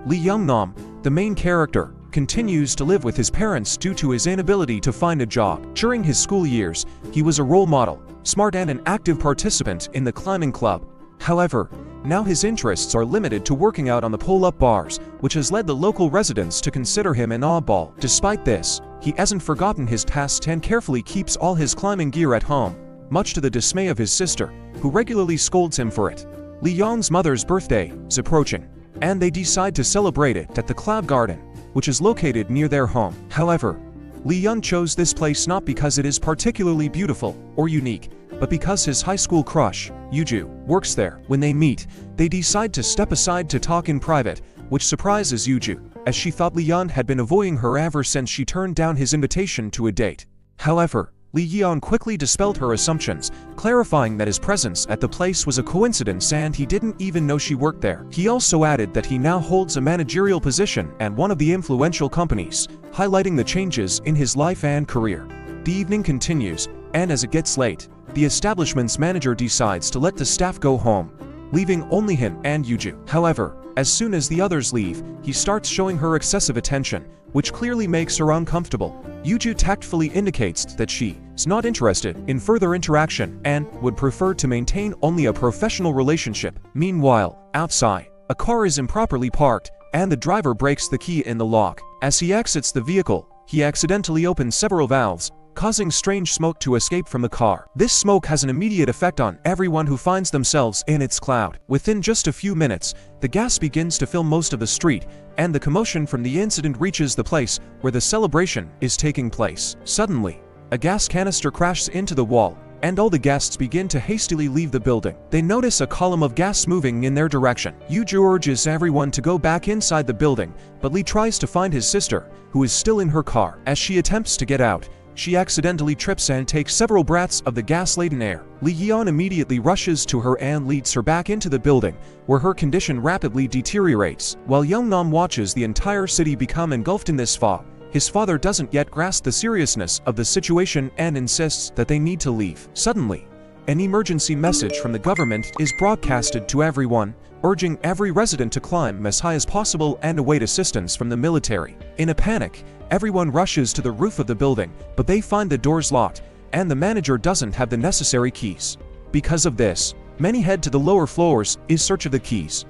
Lee Yong, the main character, continues to live with his parents due to his inability to find a job. During his school years, he was a role model, smart and an active participant in the climbing club. However, now his interests are limited to working out on the pull-up bars, which has led the local residents to consider him an oddball. Despite this, he hasn't forgotten his past and carefully keeps all his climbing gear at home, much to the dismay of his sister, who regularly scolds him for it. Lee Yong's mother's birthday is approaching, and they decide to celebrate it at the Cloud Garden, which is located near their home. However, Lee Yong chose this place not because it is particularly beautiful or unique, but because his high school crush, Yuju, works there. When they meet, they decide to step aside to talk in private, which surprises Yuju, as she thought Lee Yong had been avoiding her ever since she turned down his invitation to a date. However, Lee Yong quickly dispelled her assumptions, clarifying that his presence at the place was a coincidence and he didn't even know she worked there. He also added that he now holds a managerial position at one of the influential companies, highlighting the changes in his life and career. The evening continues, and as it gets late, the establishment's manager decides to let the staff go home, leaving only him and Yuju. However, as soon as the others leave, he starts showing her excessive attention, which clearly makes her uncomfortable. Yuju tactfully indicates that she is not interested in further interaction and would prefer to maintain only a professional relationship. Meanwhile, outside, a car is improperly parked, and the driver breaks the key in the lock. As he exits the vehicle, he accidentally opens several valves, causing strange smoke to escape from the car. This smoke has an immediate effect on everyone who finds themselves in its cloud. Within just a few minutes, the gas begins to fill most of the street, and the commotion from the incident reaches the place where the celebration is taking place. Suddenly, a gas canister crashes into the wall, and all the guests begin to hastily leave the building. They notice a column of gas moving in their direction. Yuju urges everyone to go back inside the building, but Lee tries to find his sister, who is still in her car. As she attempts to get out, she accidentally trips and takes several breaths of the gas-laden air. Lee Yong immediately rushes to her and leads her back into the building, where her condition rapidly deteriorates. While Yeongnam watches the entire city become engulfed in this fog, his father doesn't yet grasp the seriousness of the situation and insists that they need to leave. Suddenly, an emergency message from the government is broadcasted to everyone, urging every resident to climb as high as possible and await assistance from the military. In a panic, everyone rushes to the roof of the building, but they find the doors locked, and the manager doesn't have the necessary keys. Because of this, many head to the lower floors in search of the keys.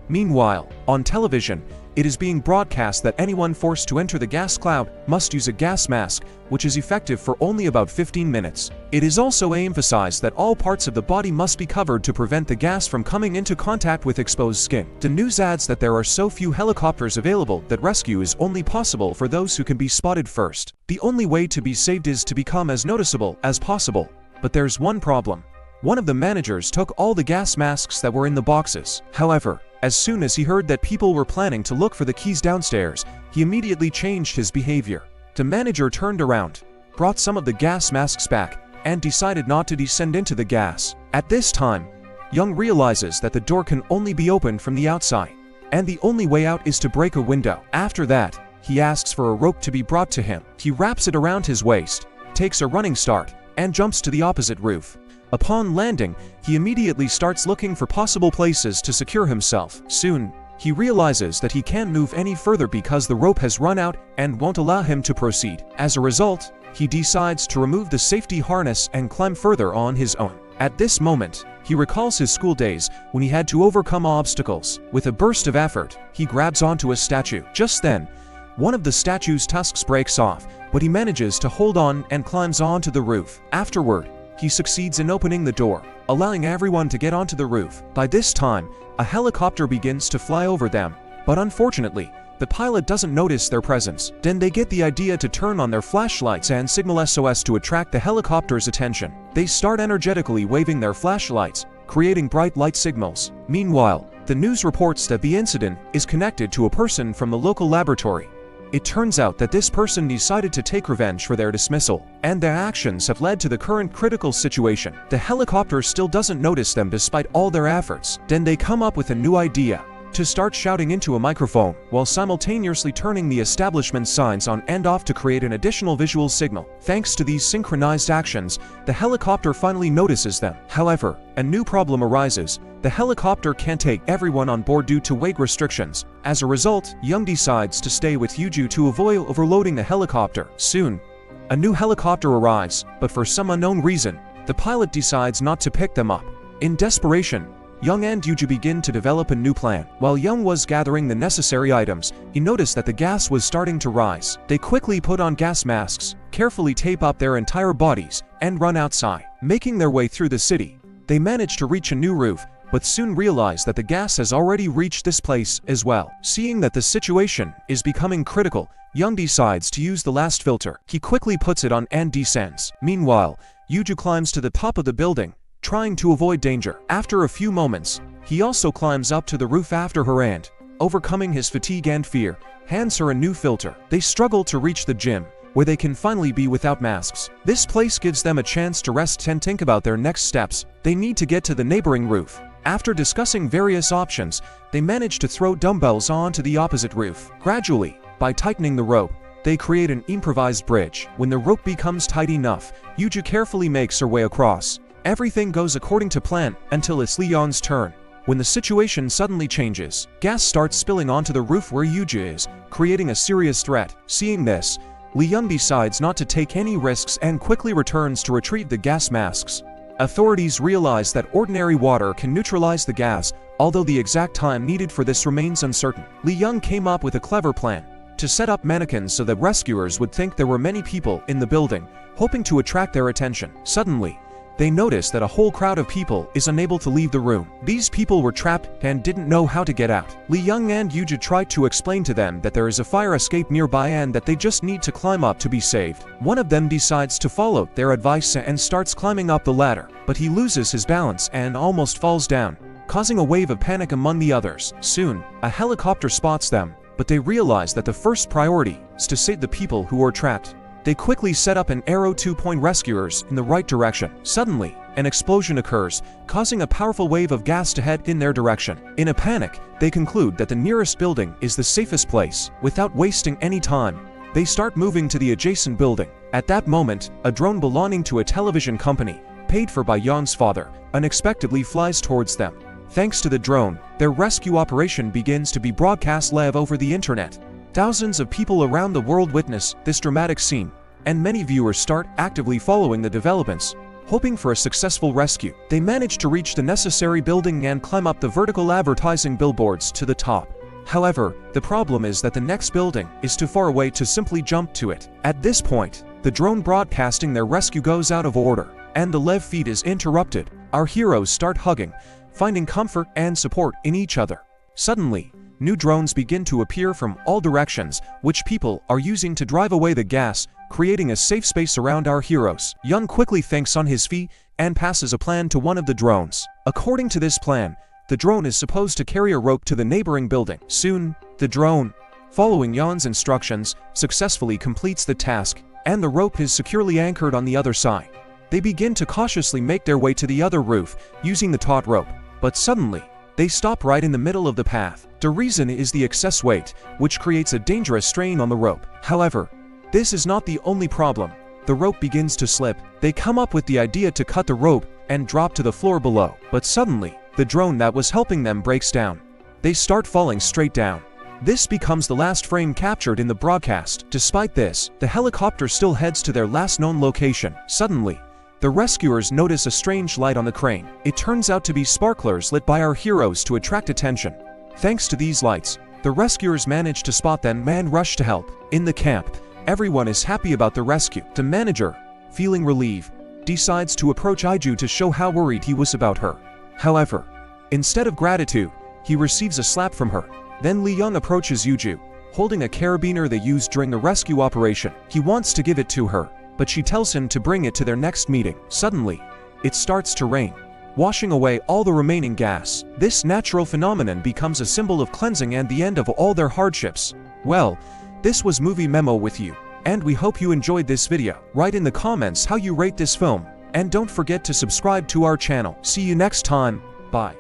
Meanwhile, on television, it is being broadcast that anyone forced to enter the gas cloud must use a gas mask, which is effective for only about 15 minutes. It is also emphasized that all parts of the body must be covered to prevent the gas from coming into contact with exposed skin. The news adds that there are so few helicopters available that rescue is only possible for those who can be spotted first. The only way to be saved is to become as noticeable as possible. But there's one problem. One of the managers took all the gas masks that were in the boxes. However, as soon as he heard that people were planning to look for the keys downstairs, he immediately changed his behavior. The manager turned around, brought some of the gas masks back, and decided not to descend into the gas. At this time, Young realizes that the door can only be opened from the outside, and the only way out is to break a window. After that, he asks for a rope to be brought to him. He wraps it around his waist, takes a running start, and jumps to the opposite roof. Upon landing, he immediately starts looking for possible places to secure himself. Soon, he realizes that he can't move any further because the rope has run out and won't allow him to proceed. As a result, he decides to remove the safety harness and climb further on his own. At this moment, he recalls his school days when he had to overcome obstacles. With a burst of effort, he grabs onto a statue. Just then, one of the statue's tusks breaks off, but he manages to hold on and climbs onto the roof. Afterward, he succeeds in opening the door, allowing everyone to get onto the roof. By this time, a helicopter begins to fly over them, but unfortunately, the pilot doesn't notice their presence. Then they get the idea to turn on their flashlights and signal SOS to attract the helicopter's attention. They start energetically waving their flashlights, creating bright light signals. Meanwhile, the news reports that the incident is connected to a person from the local laboratory. It turns out that this person decided to take revenge for their dismissal, and their actions have led to the current critical situation. The helicopter still doesn't notice them despite all their efforts. Then they come up with a new idea. to start shouting into a microphone, while simultaneously turning the establishment signs on and off to create an additional visual signal. Thanks to these synchronized actions, the helicopter finally notices them. However, a new problem arises. The helicopter can't take everyone on board due to weight restrictions. As a result, Young decides to stay with Yuju to avoid overloading the helicopter. Soon, a new helicopter arrives, but for some unknown reason, the pilot decides not to pick them up. In desperation, Young and Yuju begin to develop a new plan. While Young was gathering the necessary items, he noticed that the gas was starting to rise. They quickly put on gas masks, carefully tape up their entire bodies, and run outside. Making their way through the city, they manage to reach a new roof, but soon realize that the gas has already reached this place as well. Seeing that the situation is becoming critical, Young decides to use the last filter. He quickly puts it on and descends. Meanwhile, Yuju climbs to the top of the building, trying to avoid danger. After a few moments, he also climbs up to the roof after her and, overcoming his fatigue and fear, hands her a new filter. They struggle to reach the gym, where they can finally be without masks. This place gives them a chance to rest and think about their next steps. They need to get to the neighboring roof. After discussing various options, they manage to throw dumbbells onto the opposite roof. Gradually, by tightening the rope, they create an improvised bridge. When the rope becomes tight enough, Yuju carefully makes her way across. Everything goes according to plan until it's Lee Yong's turn, when the situation suddenly changes. Gas starts spilling onto the roof where Yuju is, creating a serious threat. Seeing this, Lee Yong decides not to take any risks and quickly returns to retrieve the gas masks. Authorities realize that ordinary water can neutralize the gas, although the exact time needed for this remains uncertain. Lee Yong came up with a clever plan to set up mannequins so that rescuers would think there were many people in the building, hoping to attract their attention. Suddenly, they notice that a whole crowd of people is unable to leave the room. These people were trapped and didn't know how to get out. Lee Yong and Yuju tried to explain to them that there is a fire escape nearby and that they just need to climb up to be saved. One of them decides to follow their advice and starts climbing up the ladder, but he loses his balance and almost falls down, causing a wave of panic among the others. Soon, a helicopter spots them, but they realize that the first priority is to save the people who are trapped. They quickly set up an arrow to point rescuers in the right direction. Suddenly, an explosion occurs, causing a powerful wave of gas to head in their direction. In a panic, they conclude that the nearest building is the safest place. Without wasting any time, they start moving to the adjacent building. At that moment, a drone belonging to a television company, paid for by Yong's father, unexpectedly flies towards them. Thanks to the drone, their rescue operation begins to be broadcast live over the internet. Thousands of people around the world witness this dramatic scene, and many viewers start actively following the developments, hoping for a successful rescue. They manage to reach the necessary building and climb up the vertical advertising billboards to the top. However, the problem is that the next building is too far away to simply jump to it. At this point, the drone broadcasting their rescue goes out of order, and the live feed is interrupted. Our heroes start hugging, finding comfort and support in each other. Suddenly, new drones begin to appear from all directions, which people are using to drive away the gas, creating a safe space around our heroes. Young quickly thinks on his feet and passes a plan to one of the drones. According to this plan, the drone is supposed to carry a rope to the neighboring building. Soon, the drone, following Young's instructions, successfully completes the task, and the rope is securely anchored on the other side. They begin to cautiously make their way to the other roof, using the taut rope, but suddenly, they stop right in the middle of the path. The reason is the excess weight, which creates a dangerous strain on the rope. However, this is not the only problem. The rope begins to slip. They come up with the idea to cut the rope and drop to the floor below. But suddenly, the drone that was helping them breaks down. They start falling straight down. This becomes the last frame captured in the broadcast. Despite this, the helicopter still heads to their last known location. Suddenly, the rescuers notice a strange light on the crane. It turns out to be sparklers lit by our heroes to attract attention. Thanks to these lights, the rescuers manage to spot them and rush to help. In the camp, everyone is happy about the rescue. The manager, feeling relieved, decides to approach Iju to show how worried he was about her. However, instead of gratitude, he receives a slap from her. Then Lee Yong approaches Yuju, holding a carabiner they used during the rescue operation. He wants to give it to her, but she tells him to bring it to their next meeting. Suddenly, it starts to rain, washing away all the remaining gas. This natural phenomenon becomes a symbol of cleansing and the end of all their hardships. Well, this was Movie Memo with you, and we hope you enjoyed this video. Write in the comments how you rate this film, and don't forget to subscribe to our channel. See you next time. Bye.